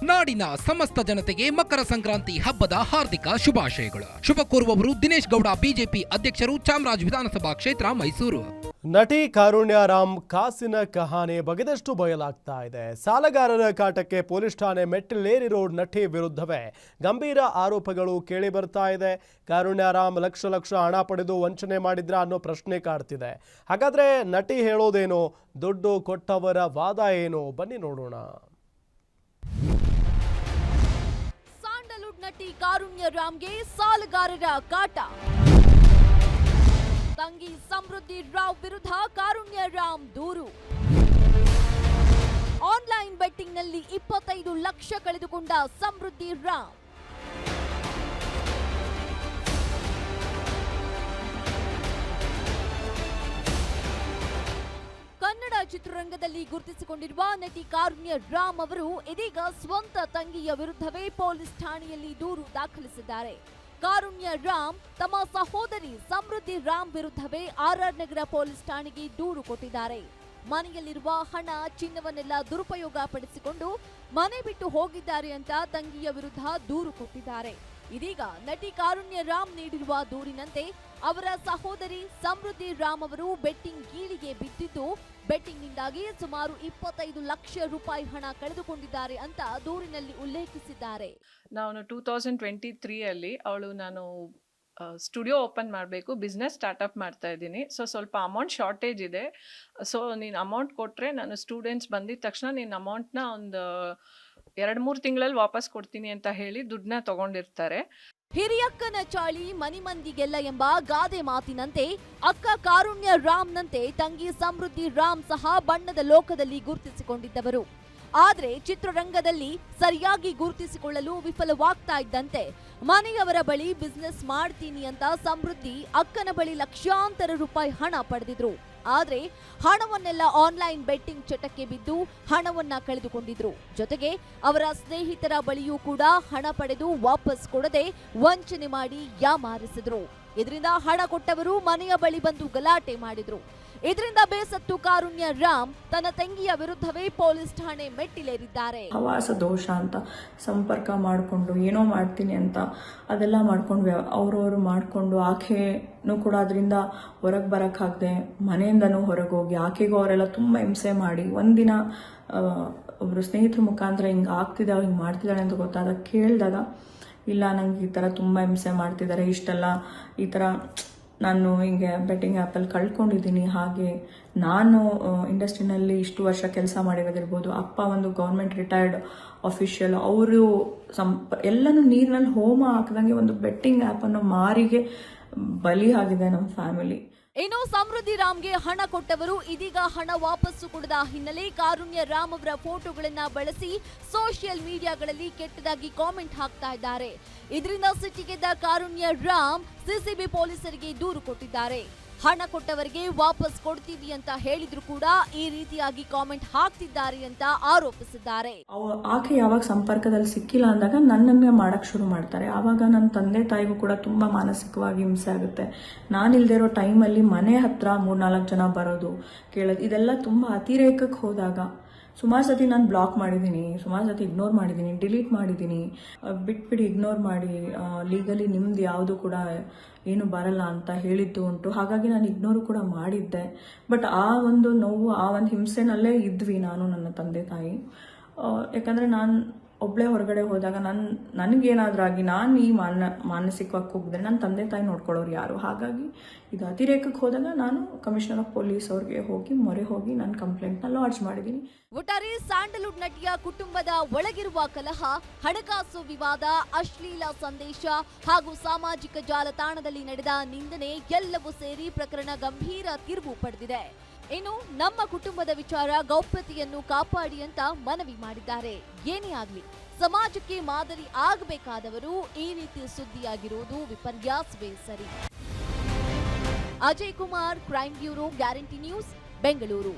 ನಾಡಿನ ಸಮಸ್ತ ಜನತೆಗೆ ಮಕರ ಸಂಕ್ರಾಂತಿ ಹಬ್ಬದ ಹಾರ್ದಿಕ ಶುಭಾಶಯಗಳು. ಶುಭ ಕೋರುವವರು ದಿನೇಶ್ ಗೌಡ, ಬಿಜೆಪಿ ಅಧ್ಯಕ್ಷರು, ಚಾಮರಾಜ ವಿಧಾನಸಭಾ ಕ್ಷೇತ್ರ, ಮೈಸೂರು. ನಟಿ ಕಾರುಣ್ಯರಾಮ್ ಕಾಸಿನ ಕಹಾನಿ ಬಗೆದಷ್ಟು ಬಯಲಾಗ್ತಾ ಇದೆ. ಸಾಲಗಾರರ ಕಾಟಕ್ಕೆ ಪೊಲೀಸ್ ಠಾಣೆ ಮೆಟ್ಟಿಲೇರಿರೋ ನಟಿ ವಿರುದ್ಧವೇ ಗಂಭೀರ ಆರೋಪಗಳು ಕೇಳಿ ಬರ್ತಾ ಇದೆ. ಕಾರುಣ್ಯರಾಮ್ ಲಕ್ಷ ಹಣ ಪಡೆದು ವಂಚನೆ ಮಾಡಿದ್ರ ಅನ್ನೋ ಪ್ರಶ್ನೆ ಕಾಡ್ತಿದೆ. ಹಾಗಾದ್ರೆ ನಟಿ ಹೇಳೋದೇನು, ದುಡ್ಡು ಕೊಟ್ಟವರ ವಾದ ಏನು, ಬನ್ನಿ ನೋಡೋಣ. ಸ್ಯಾಂಡಲ್ವುಡ್ ನಟಿ ಕಾರುಣ್ಯರಾಮ್ಗೆ ಸಾಲಗಾರರ ಕಾಟ. ತಂಗಿ ಸಮೃದ್ಧಿ ರಾವ್ ವಿರುದ್ಧ ಕಾರುಣ್ಯರಾಮ್ ದೂರು. ಆನ್ಲೈನ್ ಬೆಟ್ಟಿಂಗ್ನಲ್ಲಿ 25 ಲಕ್ಷ ಕಳೆದುಕೊಂಡ ಸಮೃದ್ಧಿ ರಾವ್. ಕನ್ನಡ ಚಿತ್ರರಂಗದಲ್ಲಿ ಗುರುತಿಸಿಕೊಂಡಿರುವ ನಟಿ ಕಾರುಣ್ಯರಾಮ್ ಅವರು ಇದೀಗ ಸ್ವಂತ ತಂಗಿಯ ವಿರುದ್ಧವೇ ಪೊಲೀಸ್ ಠಾಣೆಯಲ್ಲಿ ದೂರು ದಾಖಲಿಸಿದ್ದಾರೆ. ಕಾರುಣ್ಯರಾಮ್ ತಮ್ಮ ಸಹೋದರಿ ಸಮೃದ್ಧಿ ರಾಮ್ ವಿರುದ್ಧವೇ ಆರ್ಆರ್ ನಗರ ಪೊಲೀಸ್ ಠಾಣೆಗೆ ದೂರು ಕೊಟ್ಟಿದ್ದಾರೆ. ಮನೆಯಲ್ಲಿರುವ ಹಣ, ಚಿನ್ನವನ್ನೆಲ್ಲ ದುರುಪಯೋಗ ಪಡಿಸಿಕೊಂಡು ಮನೆ ಬಿಟ್ಟು ಹೋಗಿದ್ದಾರೆ ಅಂತ ತಂಗಿಯ ವಿರುದ್ಧ ದೂರು ಕೊಟ್ಟಿದ್ದಾರೆ. ಇದೀಗ ನಟಿ ಕಾರುಣ್ಯರಾಮ್ ನೀಡಿರುವ ದೂರಿನಂತೆ ಅವರ ಸಹೋದರಿ ಸಮೃದ್ಧಿ ರಾಮ್ ಅವರು ಬೆಟ್ಟಿಂಗ್ ಗೀಳಿಗೆ ಬಿದ್ದಿದ್ದು, ಬೆಟ್ಟಿಂಗ್ನಿಂದಾಗಿ ಸುಮಾರು 25 ಲಕ್ಷ ರೂಪಾಯಿ ಹಣ ಕಳೆದುಕೊಂಡಿದ್ದಾರೆ ಅಂತ ದೂರಿನಲ್ಲಿ ಉಲ್ಲೇಖಿಸಿದ್ದಾರೆ. ನಾನು 2023 ನಾನು ಸ್ಟುಡಿಯೋ ಓಪನ್ ಮಾಡಬೇಕು, ಬಿಸ್ನೆಸ್ ಸ್ಟಾರ್ಟಪ್ ಮಾಡ್ತಾ ಇದ್ದೀನಿ. ಸ್ವಲ್ಪ ಅಮೌಂಟ್ ಶಾರ್ಟೇಜ್ ಇದೆ. ನೀನು ಅಮೌಂಟ್ ಕೊಟ್ಟರೆ ನಾನು ಸ್ಟೂಡೆಂಟ್ಸ್ ಬಂದಿದ ತಕ್ಷಣ ನೀನು ಅಮೌಂಟ್ನ ಒಂದು 2-3 ತಿಂಗಳಲ್ಲಿ ವಾಪಸ್ ಕೊಡ್ತೀನಿ ಅಂತ ಹೇಳಿ ದುಡ್ಡನ್ನ ತಗೊಂಡಿರ್ತಾರೆ. ಹಿರಿಯಕ್ಕನ ಚಾಳಿ ಮನಿ ಮಂದಿಗೆಲ್ಲ ಎಂಬ ಗಾದೆ ಮಾತಿನಂತೆ ಅಕ್ಕ ಕಾರುಣ್ಯರಾಮ್ನಂತೆ ತಂಗಿ ಸಮೃದ್ಧಿ ರಾಮ್ ಸಹ ಬಣ್ಣದ ಲೋಕದಲ್ಲಿ ಗುರುತಿಸಿಕೊಂಡಿದ್ದವರು. ಆದ್ರೆ ಚಿತ್ರರಂಗದಲ್ಲಿ ಸರಿಯಾಗಿ ಗುರುತಿಸಿಕೊಳ್ಳಲು ವಿಫಲವಾಗ್ತಾ ಇದ್ದಂತೆ ಮನೆಯವರ ಬಳಿ ಬಿಸ್ನೆಸ್ ಮಾಡ್ತೀನಿ ಅಂತ ಸಮೃದ್ಧಿ ಅಕ್ಕನ ಬಳಿ ಲಕ್ಷಾಂತರ ರೂಪಾಯಿ ಹಣ ಪಡೆದಿದ್ರು. ಆದ್ರೆ ಹಣವನ್ನೆಲ್ಲ ಆನ್ಲೈನ್ ಬೆಟ್ಟಿಂಗ್ ಚಟಕ್ಕೆ ಬಿದ್ದು ಹಣವನ್ನ ಕಳೆದುಕೊಂಡಿದ್ರು. ಜೊತೆಗೆ ಅವರ ಸ್ನೇಹಿತರ ಬಳಿಯೂ ಕೂಡ ಹಣ ಪಡೆದು ವಾಪಸ್ ಕೊಡದೆ ವಂಚನೆ ಮಾಡಿ ಯಾಮಾರಿಸಿದ್ರು. ಇದರಿಂದ ಹಣ ಕೊಟ್ಟವರು ಮನೆಯ ಬಳಿ ಬಂದು ಗಲಾಟೆ ಮಾಡಿದ್ರು. ಇದರಿಂದ ಬೇಸತ್ತು ಕಾರುಣ್ಯರಾಮ್ ತನ್ನ ತಂಗಿಯ ವಿರುದ್ಧವೇ ಪೊಲೀಸ್ ಠಾಣೆ ಮೆಟ್ಟಿಲೇರಿದ್ದಾರೆ. ಹವಾಸ ದೋಷ ಅಂತ ಸಂಪರ್ಕ ಮಾಡಿಕೊಂಡು ಏನೋ ಮಾಡ್ತೀನಿ ಅಂತ ಅದೆಲ್ಲ ಮಾಡ್ಕೊಂಡು ಅವ್ರವ್ರು ಮಾಡಿಕೊಂಡು ಆಕೆನೂ ಕೂಡ ಅದರಿಂದ ಹೊರಗೆ ಬರೋಕ್ಕಾಗದೆ ಮನೆಯಿಂದನೂ ಹೊರಗೆ ಹೋಗಿ ಆಕೆಗೂ ಅವರೆಲ್ಲ ತುಂಬ ಹಿಂಸೆ ಮಾಡಿ ಒಂದಿನ ಒಬ್ಬರು ಸ್ನೇಹಿತರ ಮುಖಾಂತರ ಹಿಂಗೆ ಆಗ್ತಿದ್ದಾವೆ, ಹಿಂಗೆ ಮಾಡ್ತಿದ್ದಾಳೆ ಅಂತ ಗೊತ್ತಾದಾಗ ಕೇಳಿದಾಗ, ಇಲ್ಲ ನಂಗೆ ಈ ಥರ ತುಂಬ ಹಿಂಸೆ ಮಾಡ್ತಿದ್ದಾರೆ, ಇಷ್ಟೆಲ್ಲ ಈ ಥರ ನಾನು ಹಿಂಗೆ ಬೆಟ್ಟಿಂಗ್ ಆ್ಯಪಲ್ಲಿ ಕಳ್ಕೊಂಡಿದ್ದೀನಿ. ಹಾಗೆ ನಾನು ಇಂಡಸ್ಟ್ರಿನಲ್ಲಿ ಇಷ್ಟು ವರ್ಷ ಕೆಲಸ ಮಾಡಿರೋದಿರ್ಬೋದು, ಅಪ್ಪ ಒಂದು ಗೌರ್ಮೆಂಟ್ ರಿಟೈರ್ಡ್ ಅಫಿಷಿಯಲ್, ಅವರು ಎಲ್ಲನೂ ನೀರಿನಲ್ಲಿ ಹೋಮ ಹಾಕಿದಂಗೆ ಒಂದು ಬೆಟ್ಟಿಂಗ್ ಆ್ಯಪನ್ನು ಮಾರಿಗೆ ಬಲಿ ಆಗಿದೆ ನಮ್ಮ ಫ್ಯಾಮಿಲಿ. ಇನ್ನು ಸಮೃದ್ಧಿ ರಾಮ್ಗೆ ಹಣ ಕೊಟ್ಟವರು ಇದೀಗ ಹಣ ವಾಪಸ್ಸು ಕೊಡದ ಹಿನ್ನೆಲೆ ಕಾರುಣ್ಯರಾಮ್ ಅವರ ಫೋಟೋಗಳನ್ನ ಬಳಸಿ ಸೋಷಿಯಲ್ ಮೀಡಿಯಾಗಳಲ್ಲಿ ಕೆಟ್ಟದಾಗಿ ಕಾಮೆಂಟ್ ಹಾಕ್ತಾ ಇದ್ದಾರೆ. ಇದರಿಂದ ಸಿಟ್ಟಿಗೆದ್ದ ಕಾರುಣ್ಯರಾಮ್ ಸಿಸಿಬಿ ಪೊಲೀಸರಿಗೆ ದೂರು ಕೊಟ್ಟಿದ್ದಾರೆ. ಹಣ ಕೊಟ್ಟವರಿಗೆ ವಾಪಸ್ ಕೊಡ್ತೀವಿ ಅಂತ ಹೇಳಿದ್ರು ಕೂಡ ಈ ರೀತಿಯಾಗಿ ಕಾಮೆಂಟ್ ಹಾಕ್ತಿದ್ದಾರೆ ಅಂತ ಆರೋಪಿಸಿದ್ದಾರೆ. ಆಕೆ ಯಾವಾಗ ಸಂಪರ್ಕದಲ್ಲಿ ಸಿಕ್ಕಿಲ್ಲ ಅಂದಾಗ ನನ್ನನ್ನೇ ಮಾಡಕ್ ಶುರು ಮಾಡ್ತಾರೆ. ಆವಾಗ ನನ್ನ ತಂದೆ ತಾಯಿಗೂ ಕೂಡ ತುಂಬಾ ಮಾನಸಿಕವಾಗಿ ಹಿಂಸೆ ಆಗುತ್ತೆ. ನಾನಿಲ್ದೇ ಇರೋ ಟೈಮಲ್ಲಿ ಮನೆ ಹತ್ರ 3-4 ಜನ ಬರೋದು, ಕೇಳೋದು, ಇದೆಲ್ಲ ತುಂಬಾ ಅತಿರೇಕಕ್ಕೆ ಹೋದಾಗ ಸುಮಾರು ಸತಿ ನಾನು ಬ್ಲಾಕ್ ಮಾಡಿದ್ದೀನಿ, ಸುಮಾರು ಸತಿ ಇಗ್ನೋರ್ ಮಾಡಿದ್ದೀನಿ, ಡಿಲೀಟ್ ಮಾಡಿದ್ದೀನಿ, ಬಿಟ್ಬಿಡಿ ಇಗ್ನೋರ್ ಮಾಡಿ, ಲೀಗಲಿ ನಿಮ್ದು ಯಾವುದು ಕೂಡ ಏನು ಬರಲ್ಲ ಅಂತ ಹೇಳಿದ್ದು ಉಂಟು. ಹಾಗಾಗಿ ನಾನು ಇಗ್ನೋರು ಕೂಡ ಮಾಡಿದ್ದೆ. ಬಟ್ ಆ ಒಂದು ನೋವು, ಆ ಒಂದು ಹಿಂಸೆನಲ್ಲೇ ಇದ್ವಿ ನಾನು, ನನ್ನ ತಂದೆ ತಾಯಿ. ಯಾಕಂದರೆ ನಾನು ಒಬ್ಬಳೇ ಹೊರಗಡೆ ಹೋದಾಗ ನನಗೇನಾದ್ರೂ ಆಗಿ ನಾನು ಈ ಮಾನಸಿಕವಾಗಿ ಹೋಗಿದ್ರೆ ನನ್ನ ತಂದೆ ತಾಯಿ ನೋಡ್ಕೊಳ್ಳೋರು ಯಾರು. ಹಾಗಾಗಿ ಇದು ಅತಿರೇಕಕ್ಕೆ ಹೋದಾಗ ನಾನು ಕಮಿಷನರ್ ಆಫ್ ಪೊಲೀಸ್ ಅವ್ರಿಗೆ ಮೊರೆ ಹೋಗಿ ನಾನು ಕಂಪ್ಲೇಂಟ್ನ ಲಾಡ್ಜ್ ಮಾಡಿದ್ದೀನಿ. ಒಟ್ಟಾರೆ ಸ್ಯಾಂಡಲ್ವುಡ್ ನಟಿಯ ಕುಟುಂಬದ ಒಳಗಿರುವ ಕಲಹ, ಹಣಕಾಸು ವಿವಾದ, ಅಶ್ಲೀಲ ಸಂದೇಶ ಹಾಗೂ ಸಾಮಾಜಿಕ ಜಾಲತಾಣದಲ್ಲಿ ನಡೆದ ನಿಂದನೆ ಎಲ್ಲವೂ ಸೇರಿ ಪ್ರಕರಣ ಗಂಭೀರ ತಿರುವು ಪಡೆದಿದೆ. ಇನ್ನು ನಮ್ಮ ಕುಟುಂಬದ ವಿಚಾರ ಗೌಪ್ಯತೆಯನ್ನು ಕಾಪಾಡಿ ಅಂತ ಮನವಿ ಮಾಡಿದ್ದಾರೆ. ಏನೇ ಆಗ್ಲಿ ಸಮಾಜಕ್ಕೆ ಮಾದರಿ ಆಗಬೇಕಾದವರು ಈ ರೀತಿ ಸುದ್ದಿಯಾಗಿರುವುದು ವಿಪರ್ಯಾಸವೇ ಸರಿ. Ajay Kumar, crime bureau, guarantee news, Bengaluru.